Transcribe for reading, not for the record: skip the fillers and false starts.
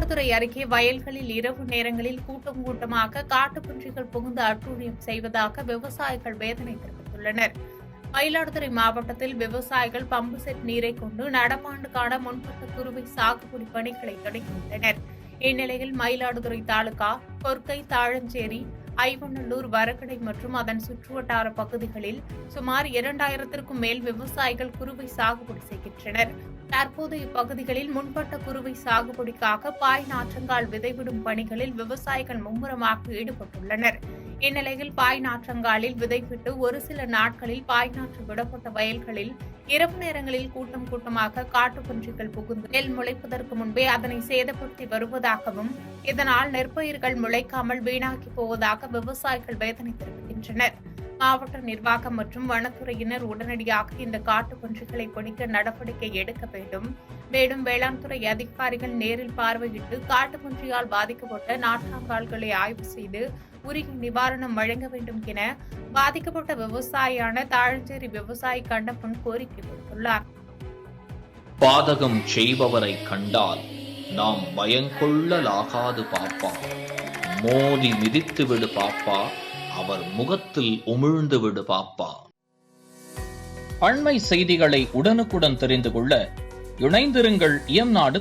மயிலாடுதுறை அருகே வயல்களில் இரவு நேரங்களில் கூட்டம் கூட்டமாக காட்டுப்பன்றிகள் புகுந்து அட்டூழியம் செய்வதாக விவசாயிகள் வேதனை தெரிவித்துள்ளனர். மயிலாடுதுறை மாவட்டத்தில் விவசாயிகள் பம்பு செட் நீரை கொண்டு நடப்பாண்டுக்கான முன்பட்ட குறுவை சாகுபடி பணிகளை தொடங்கியுள்ளனர். இந்நிலையில் மயிலாடுதுறை தாலுகா கொர்க்கை, தாழஞ்சேரி, ஐவநல்லூர், வரகடை மற்றும் அதன் சுற்றுவட்டார பகுதிகளில் சுமார் 2000க்கும் மேல் விவசாயிகள் குறுவை சாகுபடி செய்கின்றனர். தற்போது இப்பகுதிகளில் முன்பட்ட குறுவை சாகுபடிக்காக பாய் நாற்றங்கால் விதைவிடும் பணிகளில் விவசாயிகள் மும்முரமாக ஈடுபட்டுள்ளனர். இந்நிலையில் பாய் நாற்றங்காலில் விதைவிட்டு ஒரு சில நாட்களில் பாய் நாற்று விடப்பட்ட வயல்களில் இரவு நேரங்களில் கூட்டம் கூட்டமாக காட்டுப்பன்றிகள் புகுந்து நெல் முளைப்பதற்கு முன்பே அதனை சேதப்படுத்தி வருவதாகவும், இதனால் நெற்பயிர்கள் முளைக்காமல் வீணாகி போவதாக விவசாயிகள் வேதனை தெரிவிக்கின்றனர். மாவட்ட நிர்வாகம் மற்றும் வனத்துறையினர் உடனடியாக இந்த காட்டுப்பன்றிகளை பிடிக்க நடவடிக்கை எடுக்க வேண்டும். மேலும் வேளாண் துறை அதிகாரிகள் நேரில் பார்வையிட்டு காட்டுப்பன்றியால் பாதிக்கப்பட்ட நாற்றாங்கால்களை ஆய்வு செய்து உரிய நிவாரணம் வழங்க வேண்டும் என பாதிக்கப்பட்ட விவசாயியான தாழஞ்சேரி விவசாயி கண்ணப்பன் கோரிக்கை விடுத்துள்ளார். பாதகம் செய்பவரை கண்டால் நாம் பயங்கொள்ளலாகாது பாப்பா, மோதி மிதித்து விடு பாப்பா, அவர் முகத்தில் உமிழ்ந்து விடு பாப்பா. அண்மை செய்திகளை உடனுக்குடன் தெரிந்து கொள்ள இணைந்திருங்கள் இயம்நாடு